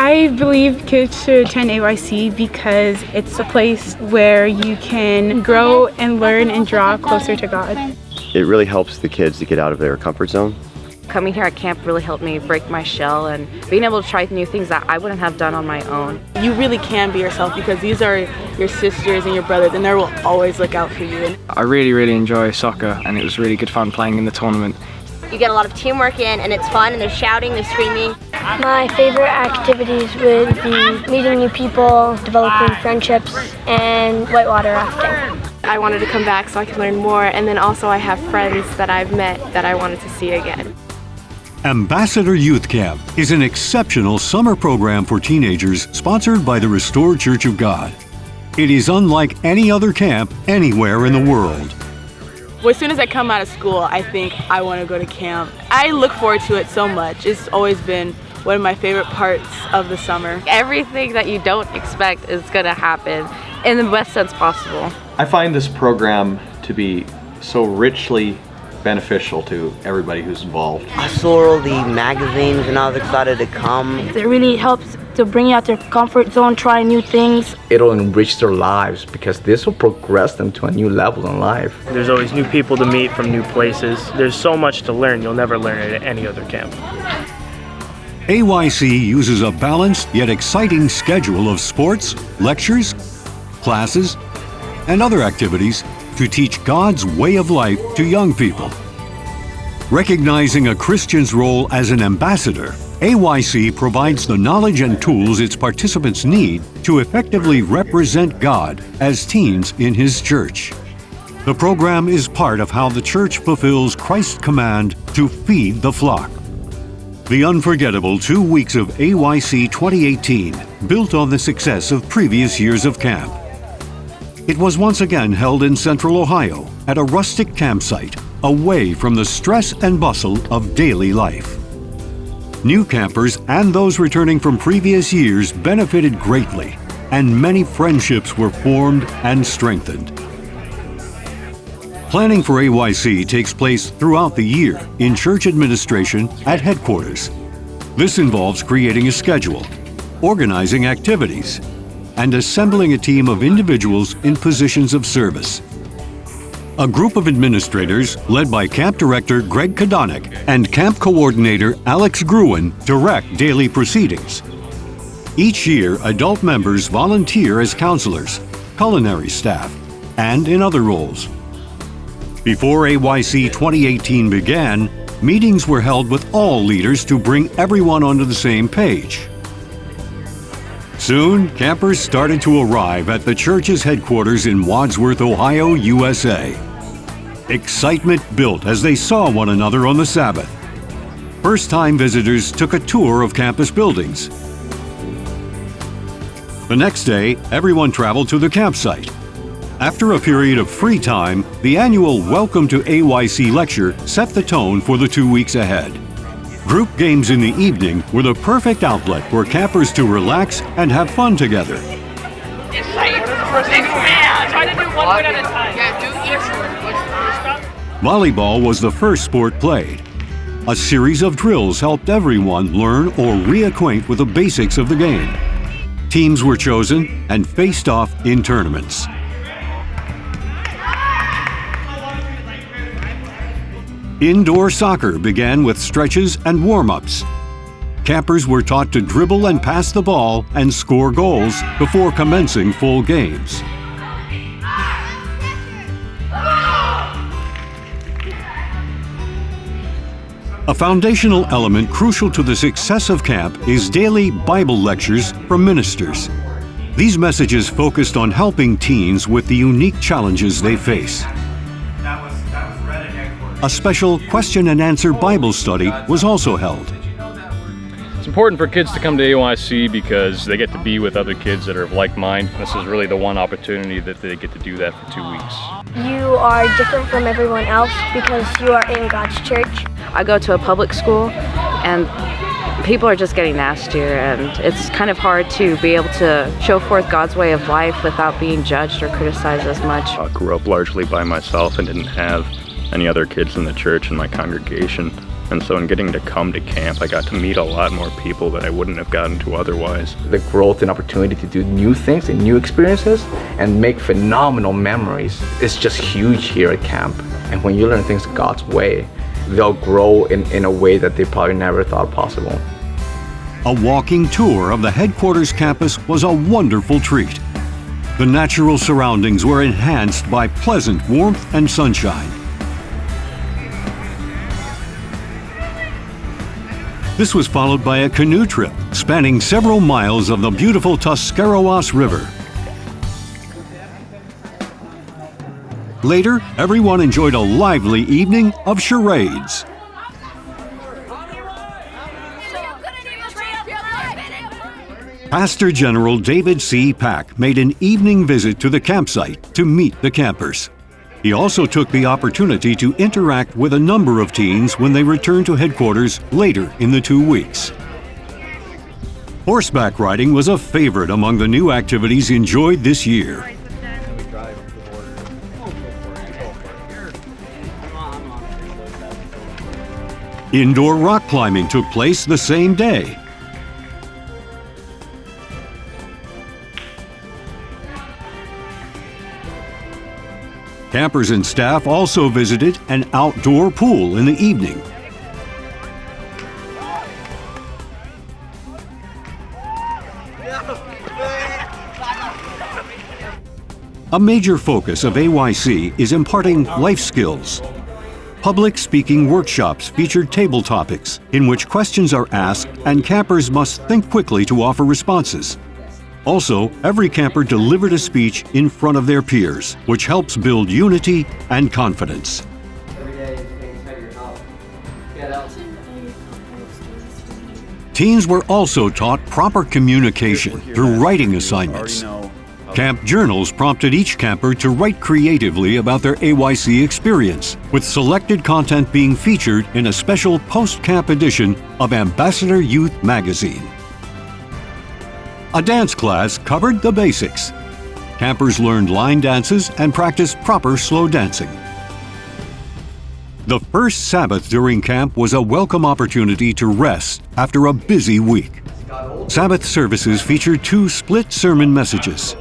I believe kids should attend AYC because it's a place where you can grow and learn and draw closer to God. It really helps the kids to get out of their comfort zone. Coming here at camp really helped me break my shell and being able to try new things that I wouldn't have done on my own. You really can be yourself because these are your sisters and your brothers and they will always look out for you. I really enjoy soccer and it was really good fun playing in the tournament. You get a lot of teamwork in and it's fun and there's shouting, there's screaming. My favorite activities would be meeting new people, developing friendships, and whitewater rafting. I wanted to come back so I could learn more, and then also I have friends that I've met that I wanted to see again. Ambassador Youth Camp is an exceptional summer program for teenagers sponsored by the Restored Church of God. It is unlike any other camp anywhere in the world. Well, as soon as I come out of school, I think I want to go to camp. I look forward to it so much. It's always been one of my favorite parts of the summer. Everything that you don't expect is going to happen in the best sense possible. I find this program to be so richly beneficial to everybody who's involved. I saw all the magazines and I was excited to come. It really helps to bring you out their comfort zone, try new things. It'll enrich their lives because this will progress them to a new level in life. There's always new people to meet from new places. There's so much to learn you'll never learn at any other camp. AYC uses a balanced yet exciting schedule of sports, lectures, classes, and other activities to teach God's way of life to young people. Recognizing a Christian's role as an ambassador, AYC provides the knowledge and tools its participants need to effectively represent God as teens in His church. The program is part of how the church fulfills Christ's command to feed the flock. The unforgettable 2 weeks of AYC 2018 built on the success of previous years of camp. It was once again held in Central Ohio at a rustic campsite, away from the stress and bustle of daily life. New campers and those returning from previous years benefited greatly, and many friendships were formed and strengthened. Planning for AYC takes place throughout the year in church administration at headquarters. This involves creating a schedule, organizing activities, and assembling a team of individuals in positions of service. A group of administrators, led by Camp Director Greg Kodonik and Camp Coordinator Alex Gruen, direct daily proceedings. Each year, adult members volunteer as counselors, culinary staff, and in other roles. Before AYC 2018 began, meetings were held with all leaders to bring everyone onto the same page. Soon, campers started to arrive at the church's headquarters in Wadsworth, Ohio, USA. Excitement built as they saw one another on the Sabbath. First-time visitors took a tour of campus buildings. The next day, everyone traveled to the campsite. After a period of free time, the annual Welcome to AYC lecture set the tone for the 2 weeks ahead. Group games in the evening were the perfect outlet for campers to relax and have fun together. Volleyball was the first sport played. A series of drills helped everyone learn or reacquaint with the basics of the game. Teams were chosen and faced off in tournaments. Indoor soccer began with stretches and warm-ups. Campers were taught to dribble and pass the ball and score goals before commencing full games. A foundational element crucial to the success of camp is daily Bible lectures from ministers. These messages focused on helping teens with the unique challenges they face. A special question and answer Bible study was also held. It's important for kids to come to AYC because they get to be with other kids that are of like mind. This is really the one opportunity that they get to do that for 2 weeks. You are different from everyone else because you are in God's church. I go to a public school and people are just getting nastier and it's kind of hard to be able to show forth God's way of life without being judged or criticized as much. I grew up largely by myself and didn't have any other kids in the church in my congregation. And so in getting to come to camp, I got to meet a lot more people that I wouldn't have gotten to otherwise. The growth and opportunity to do new things and new experiences and make phenomenal memories is just huge here at camp. And when you learn things God's way, they'll grow in a way that they probably never thought possible. A walking tour of the headquarters campus was a wonderful treat. The natural surroundings were enhanced by pleasant warmth and sunshine. This was followed by a canoe trip spanning several miles of the beautiful Tuscarawas River. Later, everyone enjoyed a lively evening of charades. Pastor General David C. Pack made an evening visit to the campsite to meet the campers. He also took the opportunity to interact with a number of teens when they returned to headquarters later in the 2 weeks. Horseback riding was a favorite among the new activities enjoyed this year. Indoor rock climbing took place the same day. Campers and staff also visited an outdoor pool in the evening. A major focus of AYC is imparting life skills. Public speaking workshops featured table topics in which questions are asked and campers must think quickly to offer responses. Also, every camper delivered a speech in front of their peers, which helps build unity and confidence. Teens were also taught proper communication through writing assignments. Camp journals prompted each camper to write creatively about their AYC experience, with selected content being featured in a special post-camp edition of Ambassador Youth magazine. A dance class covered the basics. Campers learned line dances and practiced proper slow dancing. The first Sabbath during camp was a welcome opportunity to rest after a busy week. Sabbath services featured 2 split sermon messages.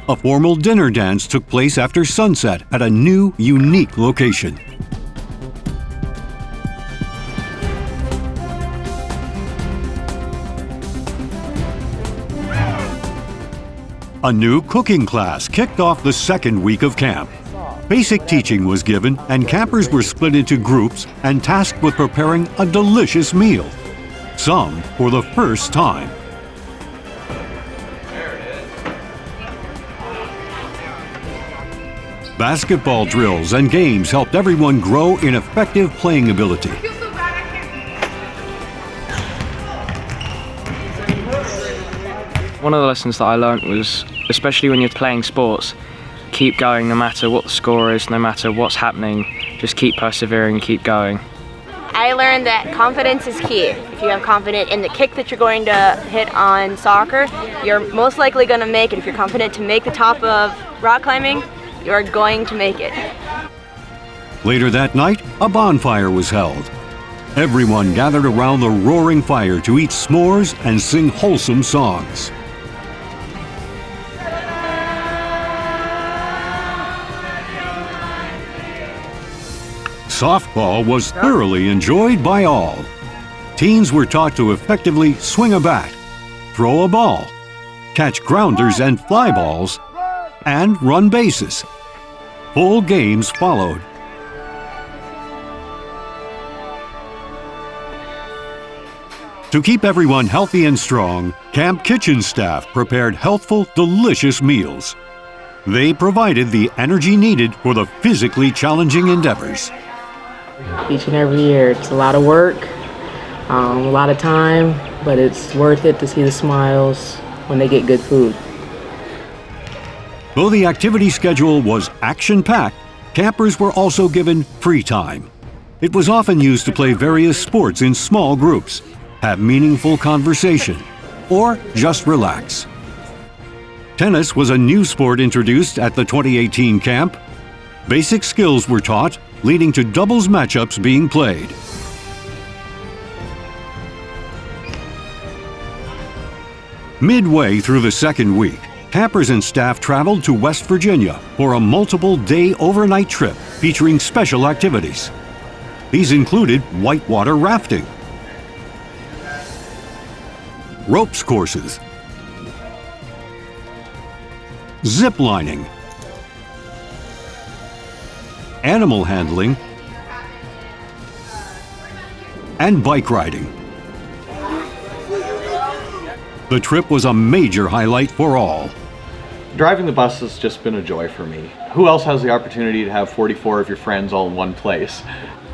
A formal dinner dance took place after sunset at a new, unique location. A new cooking class kicked off the second week of camp. Basic teaching was given and campers were split into groups and tasked with preparing a delicious meal, some for the first time. Basketball drills and games helped everyone grow in effective playing ability. One of the lessons that I learned was, especially when you're playing sports, keep going no matter what the score is, no matter what's happening, just keep persevering, keep going. I learned that confidence is key. If you have confidence in the kick that you're going to hit on soccer, you're most likely going to make it. If you're confident to make the top of rock climbing, you're going to make it. Later that night, a bonfire was held. Everyone gathered around the roaring fire to eat s'mores and sing wholesome songs. Softball was thoroughly enjoyed by all. Teens were taught to effectively swing a bat, throw a ball, catch grounders and fly balls, and run bases. Full games followed. To keep everyone healthy and strong, camp kitchen staff prepared healthful, delicious meals. They provided the energy needed for the physically challenging endeavors. Each and every year, it's a lot of work, a lot of time, but it's worth it to see the smiles when they get good food. Though the activity schedule was action-packed, campers were also given free time. It was often used to play various sports in small groups, have meaningful conversation, or just relax. Tennis was a new sport introduced at the 2018 camp. Basic skills were taught, leading to doubles matchups being played. Midway through the second week, campers and staff traveled to West Virginia for a multiple-day overnight trip featuring special activities. These included whitewater rafting, ropes courses, zip lining, animal handling, and bike riding. The trip was a major highlight for all. Driving the bus has just been a joy for me. Who else has the opportunity to have 44 of your friends all in one place?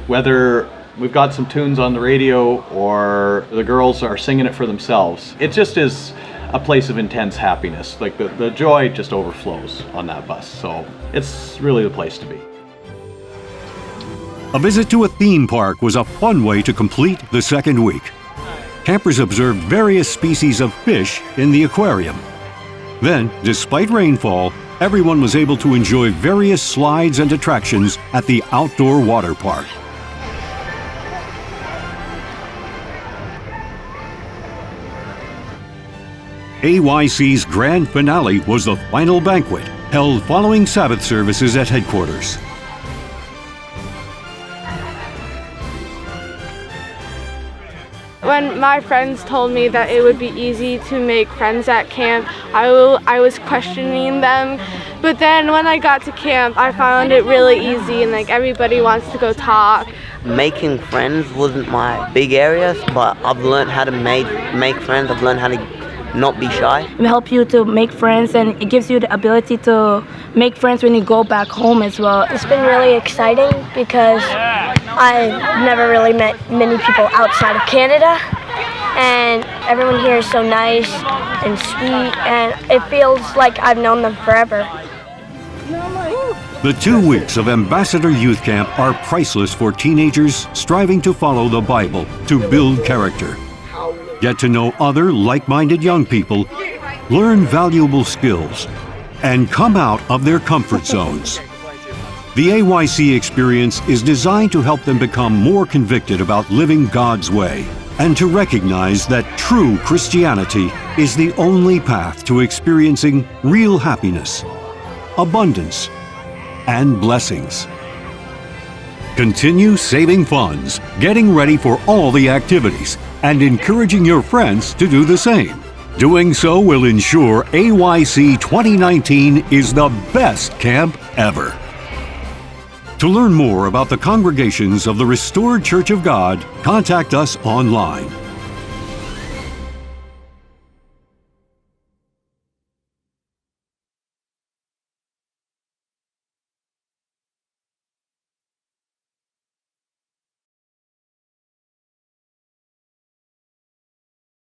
Whether we've got some tunes on the radio or the girls are singing it for themselves, it just is a place of intense happiness. Like the joy just overflows on that bus, so it's really the place to be. A visit to a theme park was a fun way to complete the second week. Campers observed various species of fish in the aquarium. Then, despite rainfall, everyone was able to enjoy various slides and attractions at the outdoor water park. AYC's grand finale was the final banquet, held following Sabbath services at headquarters. When my friends told me that it would be easy to make friends at camp, I was questioning them. But then when I got to camp, I found it really easy and like everybody wants to go talk. Making friends wasn't my big area, but I've learned how to make friends. I've learned how to not be shy. It helps you to make friends, and it gives you the ability to make friends when you go back home as well. It's been really exciting because I've never really met many people outside of Canada, and everyone here is so nice and sweet, and it feels like I've known them forever. The 2 weeks of Ambassador Youth Camp are priceless for teenagers striving to follow the Bible to build character. Get to know other like-minded young people, learn valuable skills, and come out of their comfort zones. The AYC experience is designed to help them become more convicted about living God's way and to recognize that true Christianity is the only path to experiencing real happiness, abundance, and blessings. Continue saving funds, getting ready for all the activities, and encouraging your friends to do the same. Doing so will ensure AYC 2019 is the best camp ever. To learn more about the congregations of the Restored Church of God, contact us online.